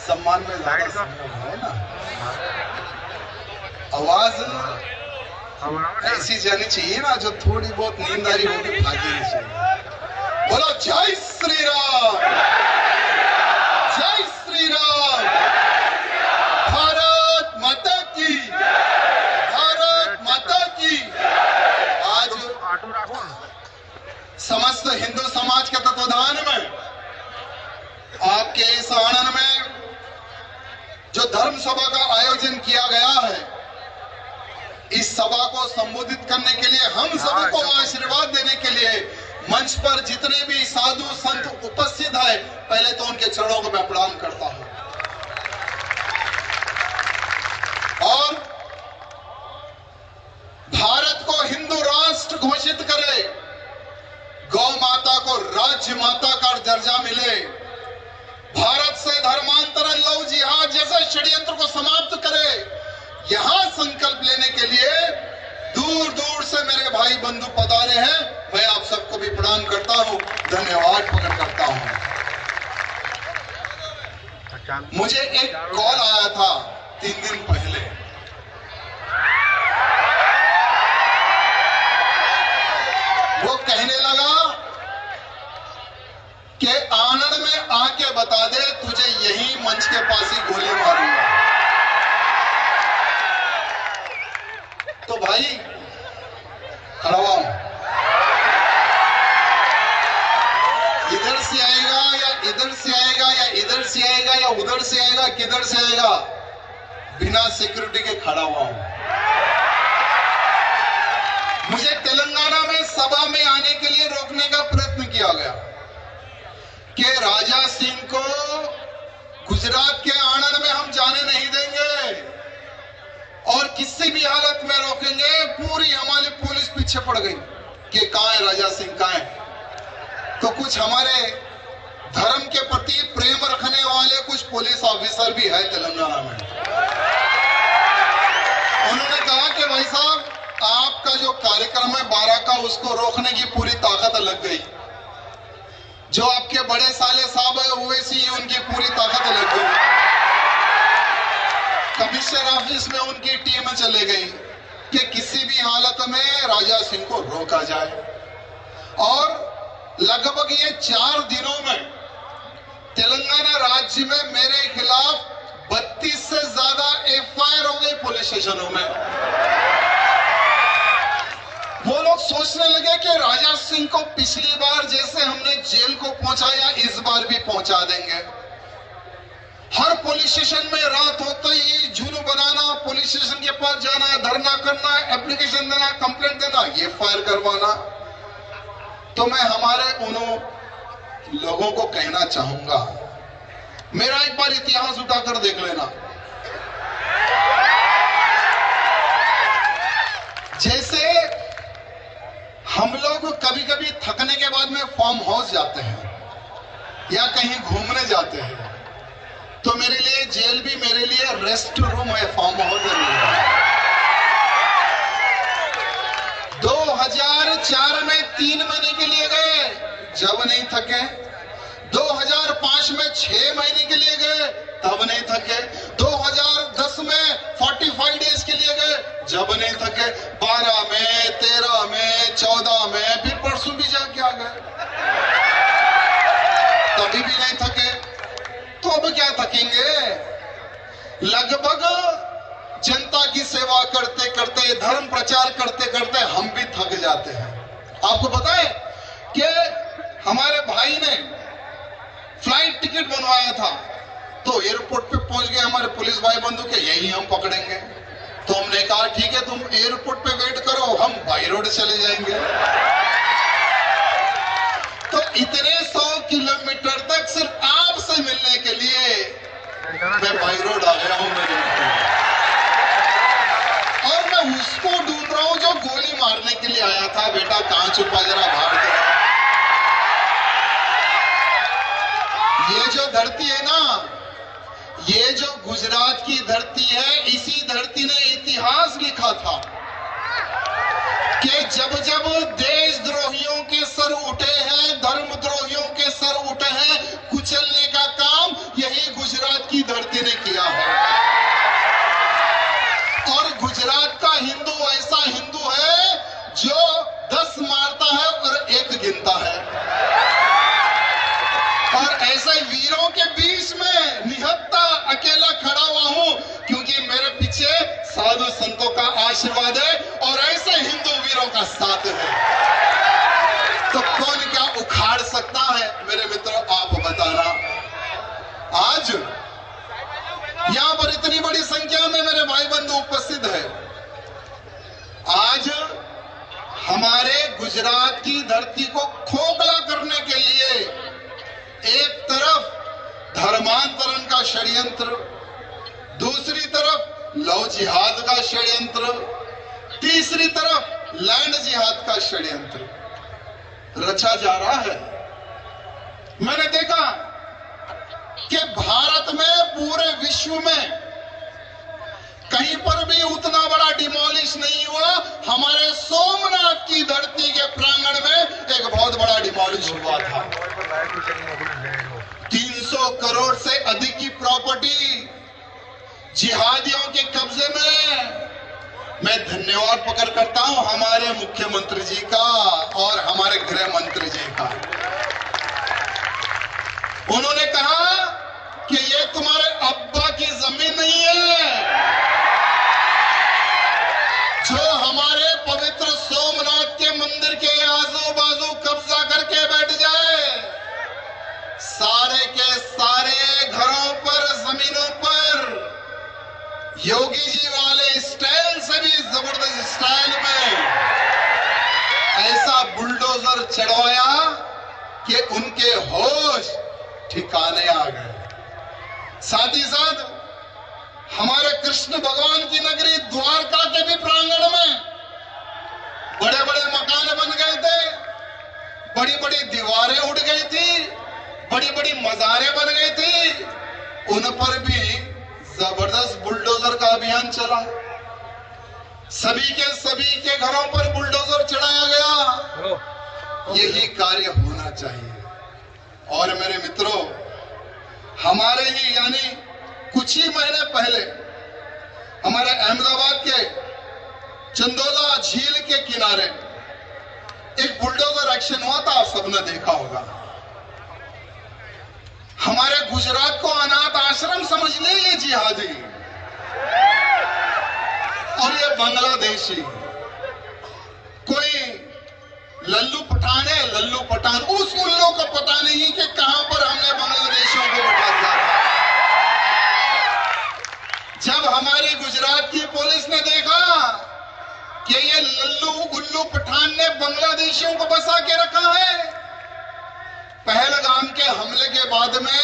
सम्मान में ज्यादा सम्मान है ना। आवाज ऐसी जानी चाहिए ना जो थोड़ी बहुत नींद आ रही होगी भागी नहीं चाहिए। बोलो जय श्री राम, जय श्री राम, भारत माता की, भारत माता की। आज समस्त हिंदू समाज के तत्वाधान में आपके इस आनंद में जो धर्म सभा का आयोजन किया गया है, इस सभा को संबोधित करने के लिए, हम सभी को आशीर्वाद देने के लिए मंच पर जितने भी साधु संत उपस्थित है, पहले तो उनके चरणों को मैं प्रणाम करता हूं। और भारत को हिंदू राष्ट्र घोषित करे, गौ माता को राज्य माता का दर्जा मिले, भारत से धर्मांतरण, लव जिहाद जैसे षड्यंत्र को समाप्त करे, यहां संकल्प लेने के लिए दूर दूर से मेरे भाई बंधु पधारे हैं। मैं आप सबको भी प्रणाम करता हूं, धन्यवाद प्रकट करता हूं। मुझे एक कॉल आया था 3 दिन पहले, वो कहने लगा कि आनंद में आके बता दे, तुझे यही मंच के पास ही गोली मारूंगा। तो भाई खड़ा हुआ, इधर से आएगा या इधर से आएगा या इधर से आएगा या उधर से आएगा, किधर से आएगा, बिना सिक्योरिटी के खड़ा हुआ हूं। मुझे तेलंगाना में सभा में आने के लिए रोकने का प्रयत्न किया गया कि राजा सिंह को गुजरात के आनंद में हम जाने नहीं देंगे और किसी भी हालत में रोकेंगे। पूरी हमारी पुलिस पीछे पड़ गई कि कहां है राजा सिंह, कहां है। तो कुछ हमारे धर्म के प्रति प्रेम रखने वाले कुछ पुलिस ऑफिसर भी है तेलंगाना में। उन्होंने कहा कि भाई साहब, आपका जो कार्यक्रम है 12 का, उसको रोकने की पूरी ताकत लग गई। जो आपके बड़े साले साहब है ओवैसी, उनकी पूरी ताकत लग गई। कमिश्नर ऑफिस में उनकी टीम चले गई कि किसी भी हालत में राजा सिंह को रोका जाए। और लगभग ये 4 दिनों में तेलंगाना राज्य में मेरे खिलाफ 32 से ज्यादा एफआईआर हो गई पुलिस स्टेशनों में। वो लोग सोचने लगे कि राजा सिंह को पिछली बार जैसे हमने जेल को पहुंचाया, इस बार भी पहुंचा देंगे। हर पुलिस स्टेशन में रात होते ही जुनू बनाना, पुलिस स्टेशन के पास जाना, धरना करना, एप्लीकेशन देना, कंप्लेंट देना, ये फायर करवाना। तो मैं हमारे उन लोगों को कहना चाहूंगा, मेरा एक बार इतिहास उठाकर देख लेना। जैसे हम लोग कभी कभी थकने के बाद में फार्म हाउस जाते हैं या कहीं घूमने जाते हैं, तो मेरे लिए जेल भी मेरे लिए रेस्ट रूम है, फार्म हाउस है। 2004 में 3 महीने के लिए गए, जब नहीं थके। 2005 में 6 महीने के लिए गए, तब नहीं थके। 2010 में 45 डेज के लिए गए, जब नहीं थके। 12 में, 13 में, 14 में, फिर परसों भी जाके आ गए, तभी भी नहीं थके। तो अब क्या थकेंगे? लगभग जनता की सेवा करते करते, धर्म प्रचार करते करते हम भी थक जाते हैं। आपको पता है कि हमारे भाई ने फ्लाइट टिकट बनवाया था, तो एयरपोर्ट पे पहुंच गए हमारे पुलिस भाई बंधु के, यही हम पकड़ेंगे। तो हमने कहा ठीक है, तुम एयरपोर्ट पे वेट करो, हम बाई रोड चले जाएंगे। तो इतने 100 किलोमीटर तक सिर्फ आपसे मिलने के लिए मैं बाई रोड आ गया हूं। और मैं उसको ढूंढ रहा हूं जो गोली मारने के लिए आया था। बेटा कहां छुपा, जरा बाहर दे। ये जो धरती है ना, ये जो गुजरात की धरती है, इसी धरती ने इतिहास लिखा था कि जब जब देशद्रोहियों के सर उठे हैं, धर्मद्रोहियों के सर उठे हैं, कुचलने का काम यही गुजरात की धरती ऐसे वीरों के बीच में निहत्था अकेला खड़ा हुआ हूं, क्योंकि मेरे पीछे साधु संतों का आशीर्वाद है और ऐसे हिंदू वीरों का साथ है। तो कौन क्या उखाड़ सकता है मेरे मित्रों, आप बताना। आज यहां पर इतनी बड़ी संख्या में मेरे भाई बंधु उपस्थित है। आज हमारे गुजरात की धरती को खोखला करने के लिए एक तरफ धर्मांतरण का षड्यंत्र, दूसरी तरफ लव जिहाद का षड्यंत्र, तीसरी तरफ लैंड जिहाद का षड्यंत्र रचा जा रहा है। मैंने देखा कि भारत में, पूरे विश्व में कहीं पर भी उतना बड़ा डिमोलिश नहीं हुआ। हमारे सोमनाथ की धरती के प्रांगण में एक बहुत बड़ा डिमोलिश हुआ था। 300 करोड़ से अधिक की प्रॉपर्टी जिहादियों के कब्जे में। मैं धन्यवाद प्रकट करता हूं हमारे मुख्यमंत्री जी का और हमारे गृह मंत्री जी का। उन्होंने कहा कि ये तुम्हारे अब्बा की जमीन नहीं है जो हमारे पवित्र सोमनाथ के मंदिर के आजू बाजू कब्जा करके बैठ जाए। सारे के सारे घरों पर, जमीनों पर योगी जी वाले स्टाइल से भी जबरदस्त स्टाइल में ऐसा बुलडोजर चढ़वाया कि उनके होश ठिकाने आ गए। साथ ही साथ हमारे कृष्ण भगवान की नगरी द्वारका के भी प्रांगण में बड़े बड़े मकान बन गए थे, बड़ी बड़ी दीवारें उड़ गई थी, बड़ी बड़ी मज़ारें बन गई थी। उन पर भी जबरदस्त बुलडोजर का अभियान चला। सभी के घरों पर बुलडोजर चढ़ाया गया। यही कार्य होना चाहिए। और मेरे मित्रों, हमारे ही यानी कुछ ही महीने पहले हमारे अहमदाबाद के चंदोला झील के किनारे एक बुलडोजर एक्शन हुआ था, आप सबने देखा होगा। हमारे गुजरात को अनाथ आश्रम समझ ले ये जिहादी और ये बांग्लादेशी। कोई लल्लू पठान है, लल्लू पठान। उस उल्लू को पता नहीं कि कहां पर हमने बांग्लादेशियों को बैठा दिया। जब हमारी गुजरात की पुलिस ने देखा कि ये लल्लू उल्लू पठान ने बांग्लादेशियों को बसा के रखा है, पहलगाम के हमले के बाद में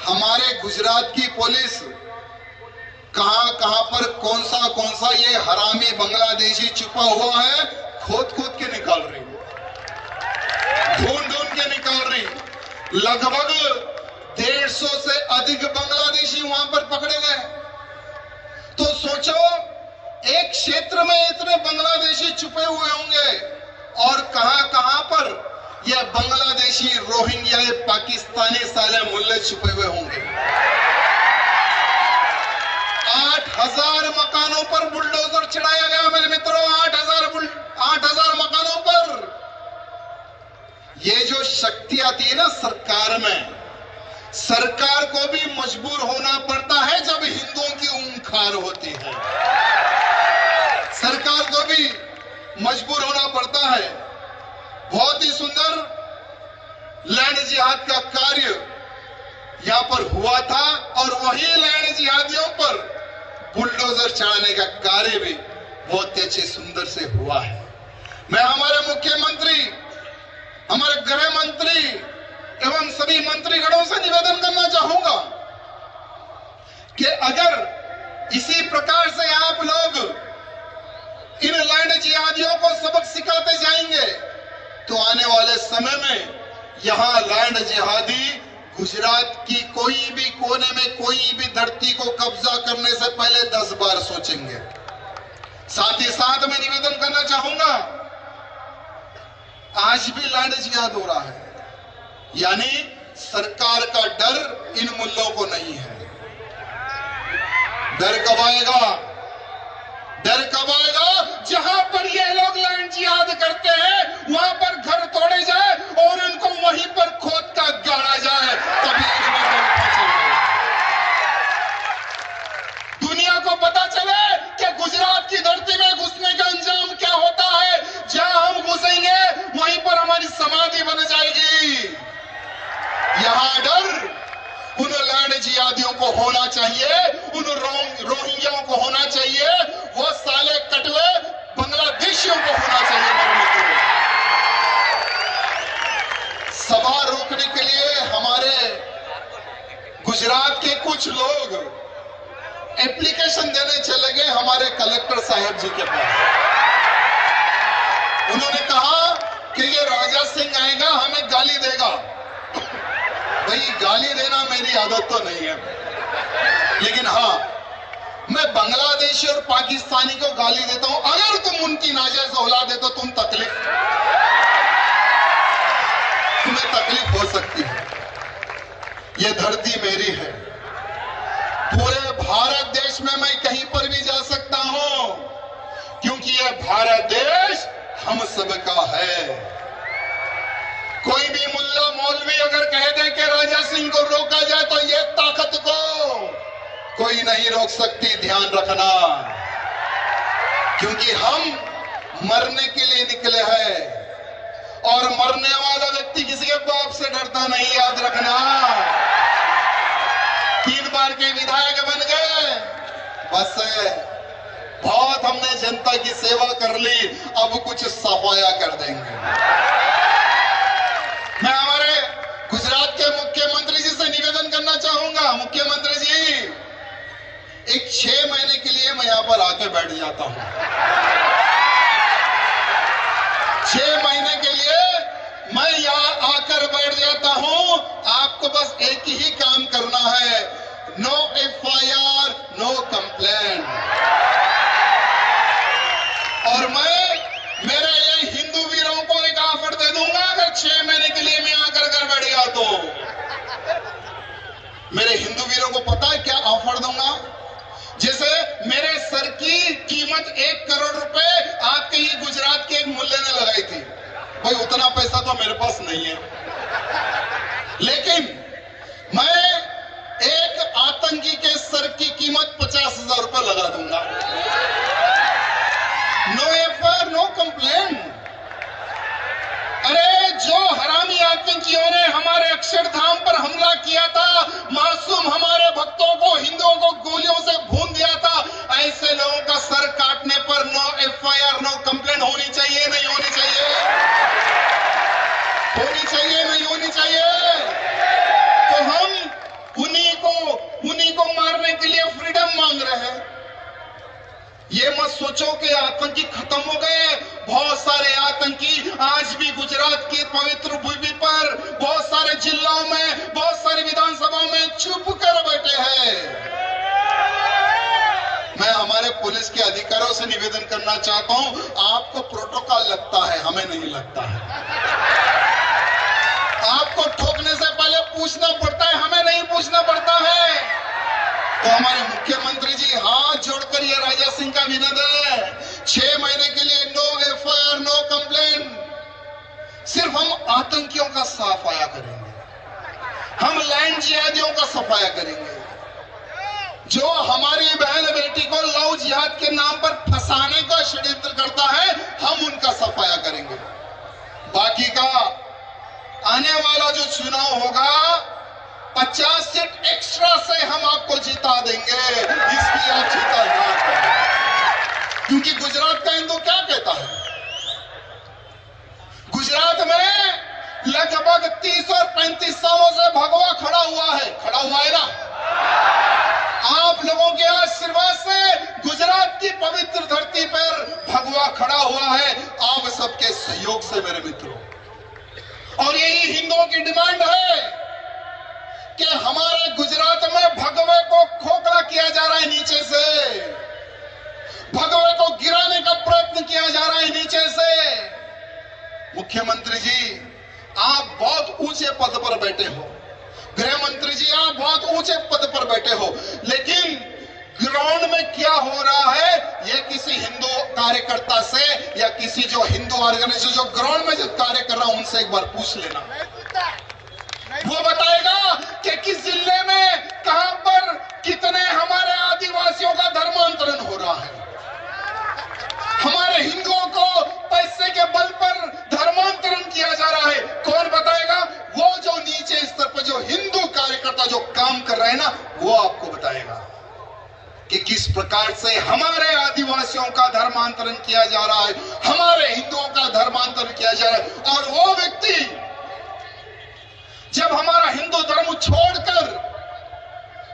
हमारे गुजरात की पुलिस कहां पर कौन सा ये हरामी बांग्लादेशी छुपा हुआ है, खोद के निकाल रही, ढूंढ के निकाल रही। लगभग 150 से अधिक बांग्लादेशी वहां पर पकड़े गए। तो सोचो, एक क्षेत्र में इतने बांग्लादेशी छुपे हुए होंगे और कहां पर ये बांग्लादेशी, रोहिंग्या, पाकिस्तानी साले मुल्ले छुपे हुए होंगे। 8000 मकानों पर बुलडोजर चढ़ाया गया मेरे मित्रों, 8000 मकानों पर। ये जो शक्ति आती है ना सरकार में, सरकार को भी मजबूर होना पड़ता है जब हिंदुओं की ऊंखार होती है। सरकार को भी मजबूर होना पड़ता है। बहुत ही सुंदर लैंड जिहाद का कार्य यहां पर हुआ था और वही लैंड जिहादियों पर बुलडोजर चढ़ाने का कार्य भी बहुत अच्छे सुंदर से हुआ है। मैं हमारे मुख्यमंत्री, हमारे गृह मंत्री एवं सभी मंत्रीगणों से निवेदन करना चाहूंगा कि अगर इसी प्रकार से आप लोग इन लैंड जिहादियों को सबक सिखाते जाएंगे तो आने वाले समय में यहां लैंड जिहादी गुजरात की कोई भी कोने में कोई भी धरती को कब्जा करने से पहले 10 बार सोचेंगे। साथ ही साथ मैं निवेदन करना चाहूंगा, आज भी लैंड जिहाद हो रहा है, यानी सरकार का डर इन मुल्लों को नहीं है। डर कब आएगा? डर कब आएगा? जहां पर ये लोग लैंड जिहाद करते हैं वहां पर घर तोड़े जाए और उनको वहीं पर खोद का गाड़ा जाए। डर उन लैंड जिहादियों को होना चाहिए, उन रोहिंग्याओं को होना चाहिए, वो साले कटवे बांग्लादेशियों को होना चाहिए। मेरे मित्रों, सभा रोकने के लिए हमारे गुजरात के कुछ लोग एप्लीकेशन देने चले गए हमारे कलेक्टर साहब जी के पास। उन्होंने कहा कि ये राजा सिंह आएगा, हमें गाली देगा। भाई, गाली देना मेरी आदत तो नहीं है, लेकिन हाँ, मैं बांग्लादेशी और पाकिस्तानी को गाली देता हूं। अगर तुम उनकी नाजायज औलाद है तो तुम्हें तकलीफ हो सकती है। ये धरती मेरी है, पूरे भारत देश में मैं कहीं पर भी जा सकता हूं, क्योंकि यह भारत देश हम सबका है। कोई भी मुल्ला मौलवी अगर कह दे कि राजा सिंह को रोका जाए तो ये ताकत को कोई नहीं रोक सकती, ध्यान रखना, क्योंकि हम मरने के लिए निकले हैं और मरने वाला व्यक्ति किसी के बाप से डरता नहीं, याद रखना। 3 बार के विधायक बन गए, बस बहुत हमने जनता की सेवा कर ली, अब कुछ सफाया कर देंगे। मैं हमारे गुजरात के मुख्यमंत्री जी से निवेदन करना चाहूंगा, मुख्यमंत्री जी, एक 6 महीने के लिए मैं यहां पर आके बैठ जाता हूं। 6 महीने के लिए मैं यहां आकर बैठ जाता हूं। आपको बस एक ही काम करना है, नो FIR, नो कंप्लेंट। और मैं मेरे ये हिंदू वीरों को एक ऑफर दे दूंगा, अगर 6 महीने के लिए मैं आकर घर बैठ गया तो मेरे हिंदू वीरों को पता है क्या ऑफर दूंगा? जैसे मेरे सर की कीमत 1 करोड़ रुपए आपके ही गुजरात के एक मुल्ले ने लगाई थी। भाई, उतना पैसा तो मेरे पास नहीं है, लेकिन मैं एक आतंकी के सर की कीमत 50,000 रुपए लगा दूंगा। No FIR, no complaint. अरे, जो हरामी आतंकियों ने हमारे अक्षरधाम पर हमला किया था, मासूम हमारे भक्तों को, हिंदुओं को गोलियों से भून दिया था, ऐसे लोगों का सर काटने पर नो FIR, नो कंप्लेंट होनी चाहिए, नहीं होनी चाहिए? होनी चाहिए, नहीं होनी चाहिए? तो हम उन्हीं को मारने के लिए फ्रीडम मांग रहे हैं। ये मत सोचो कि आतंकी खत्म हो गए। बहुत सारे आतंकी आज भी गुजरात की पवित्र भूमि पर, बहुत सारे जिलों में, बहुत सारी विधानसभाओं में छुप कर बैठे हैं। मैं हमारे पुलिस के अधिकारियों से निवेदन करना चाहता हूं, आपको प्रोटोकॉल लगता है, हमें नहीं लगता है। आपको ठोकने से पहले पूछना पड़ता है, हमें नहीं पूछना पड़ता है। तो हमारे मुख्यमंत्री जी हाथ जोड़कर ये राजा सिंह का निवेदन है, 6 महीने के लिए नो FIR, नो कंप्लेंट। सिर्फ हम आतंकियों का सफाया करेंगे, हम लैंड जिहादियों का सफाया करेंगे। जो हमारी बहन बेटी को लव जिहाद के नाम पर फंसाने का षड्यंत्र करता है, हम उनका सफाया करेंगे। बाकी का आने वाला जो चुनाव होगा, 50 सीट एक्स्ट्रा से हम आपको जिता देंगे, इसकी आप चिंता ना करें। क्योंकि गुजरात का हिंदू क्या कहता है, गुजरात में लगभग 30 और 35 सालों से भगवा खड़ा हुआ है ना? आप लोगों के आशीर्वाद से गुजरात की पवित्र धरती पर भगवा खड़ा हुआ है, आप सबके सहयोग से मेरे मित्रों। और यही हिंदुओं की डिमांड है कि हमारे गुजरात में भगवे को खोखला किया जा रहा है नीचे से, भगवे को गिराने का प्रयत्न किया जा रहा है नीचे से। मुख्यमंत्री जी, आप बहुत ऊंचे पद पर बैठे हो, गृह मंत्री जी आप बहुत ऊंचे पद पर बैठे हो, लेकिन ग्राउंड में क्या हो रहा है ये किसी हिंदू कार्यकर्ता से या किसी जो हिंदू ऑर्गेनाइजेशन जो ग्राउंड में जो कार्य कर रहा है उनसे एक बार पूछ लेना। वो बताएगा कि किस जिले में कहां पर कितने हमारे आदिवासियों का धर्मांतरण हो रहा है, हमारे हिंदुओं को पैसे के बल पर धर्मांतरण किया जा रहा है। कौन बताएगा? वो जो नीचे स्तर पर जो हिंदू का जो काम कर रहे हैं ना, वो आपको बताएगा कि किस प्रकार से हमारे आदिवासियों का धर्मांतरण किया जा रहा है, हमारे हिंदुओं का धर्मांतरण किया जा रहा है। और वो व्यक्ति जब हमारा हिंदू धर्म छोड़कर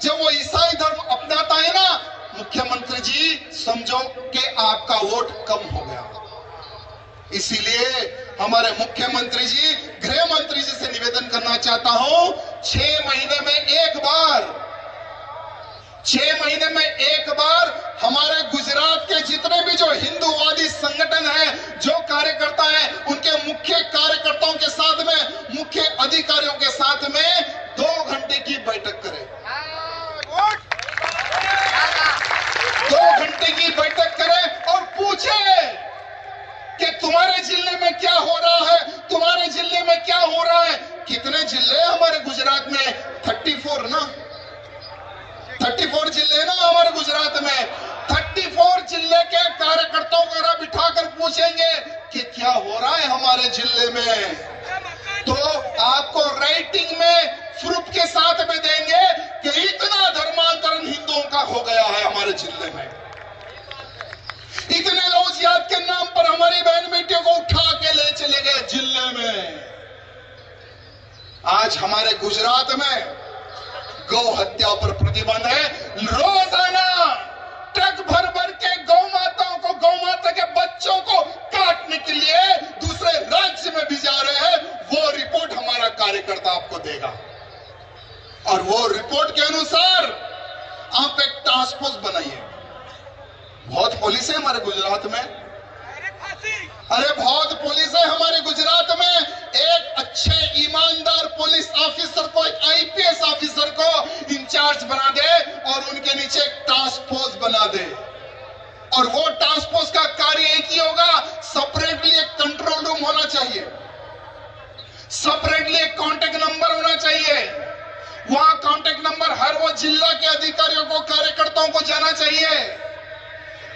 जब वो ईसाई धर्म अपनाता है ना, मुख्यमंत्री जी समझो कि आपका वोट कम हो गया। इसीलिए हमारे मुख्यमंत्री जी, गृह मंत्री जी से निवेदन करना चाहता हूं, 6 महीने में एक बार हमारे गुजरात के जितने भी जो हिंदूवादी संगठन है, जो कार्यकर्ता है, उनके मुख्य कार्यकर्ताओं के साथ में, मुख्य अधिकारियों के साथ में 2 घंटे की बैठक करें। 2 घंटे की बैठक करें और पूछे कि तुम्हारे जिले में क्या हो रहा है, तुम्हारे जिले में क्या हो रहा है। कितने जिले हमारे गुजरात में? 34 ना, 34 जिले ना हमारे गुजरात में। 34 जिले के कार्यकर्ताओं को बिठाकर पूछेंगे कि क्या हो रहा है हमारे जिले में, तो आपको राइटिंग में प्रूफ के साथ में देंगे कि इतना धर्मांतरण हिंदुओं का हो गया है हमारे जिले में। इतने लोग जिहाद के नाम पर हमारी बहन बेटियों को उठा के ले चले गए जिले में। आज हमारे गुजरात में गौ हत्या पर प्रतिबंध है। रोजाना ट्रक भर भर के गौ माताओं को, गौ माता के बच्चों को काटने के लिए दूसरे राज्य में भिजा रहे हैं। वो रिपोर्ट हमारा कार्यकर्ता आपको देगा और वो रिपोर्ट के अनुसार आप एक टास्क फोर्स बनाइए। बहुत पुलिस है हमारे गुजरात में, अरे बहुत पुलिस है हमारे गुजरात में। एक अच्छे ईमानदार पुलिस ऑफिसर को, एक आईपीएस ऑफिसर को इंचार्ज बना दे और उनके नीचे एक टास्क फोर्स बना दे। और वो टास्क फोर्स का कार्य एक ही होगा, सेपरेटली एक कंट्रोल रूम होना चाहिए, सेपरेटली एक कांटेक्ट नंबर होना चाहिए। वहां कांटेक्ट नंबर हर वो जिला के अधिकारियों को, कार्यकर्ताओं को जाना चाहिए।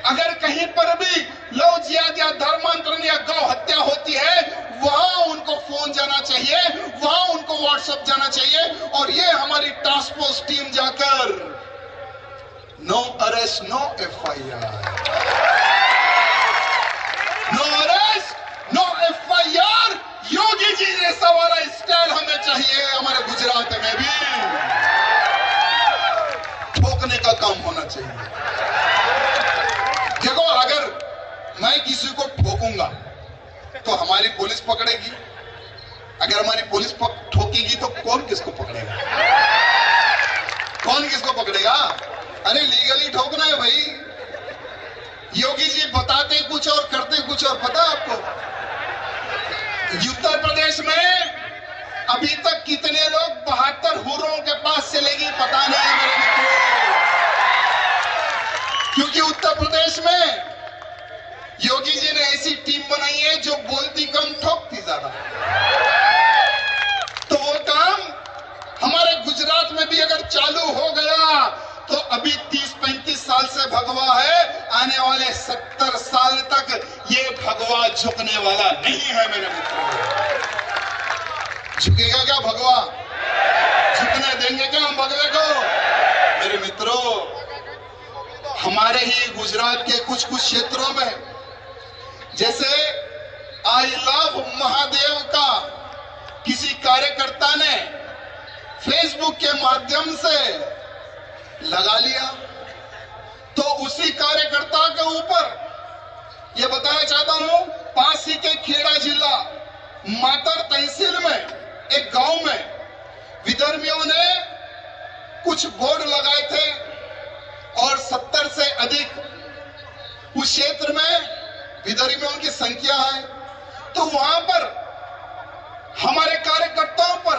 अगर कहीं पर भी लव जिहाद या धर्मांतरण या गौ हत्या होती है, वहां उनको फोन जाना चाहिए, वहां उनको व्हाट्सएप जाना चाहिए। और ये हमारी टास्क फोर्स टीम जाकर no arrest no FIR, no arrest no FIR, Yogi ji जैसा वाला स्टाइल हमें चाहिए हमारे गुजरात में भी। ठोकने का काम होना चाहिए। देखो, अगर मैं किसी को ठोकूंगा तो हमारी पुलिस पकड़ेगी, अगर हमारी पुलिस ठोकेगी तो कौन किसको पकड़ेगा? कौन किसको पकड़ेगा? अरे लीगली ठोकना है भाई। योगी जी बताते कुछ और करते कुछ और। पता आपको उत्तर प्रदेश में अभी तक कितने लोग 72 हुरों के पास चलेगी पता नहीं है मेरे मित्रों, क्योंकि उत्तर प्रदेश में योगी जी ने ऐसी टीम बनाई है जो बोलती कम ठोकती ज्यादा। तो वो काम हमारे गुजरात में भी अगर चालू हो गया तो अभी 30-35 साल से भगवा है, आने वाले 70 साल तक ये भगवा झुकने वाला नहीं है मेरे मित्रों। झुकेगा क्या भगवा? झुकने देंगे क्या हम भगवे को? मेरे मित्रों, हमारे ही गुजरात के कुछ क्षेत्रों में, जैसे आई लव महादेव का किसी कार्यकर्ता ने फेसबुक के माध्यम से लगा लिया, तो उसी कार्यकर्ता के ऊपर यह बताना चाहता हूं, पास ही के खेड़ा जिला मातर तहसील में एक गांव में विधर्मियों ने कुछ बोर्ड लगाए थे और 70 से अधिक उस क्षेत्र में विधर्मियों की संख्या है। तो वहां पर हमारे कार्यकर्ताओं पर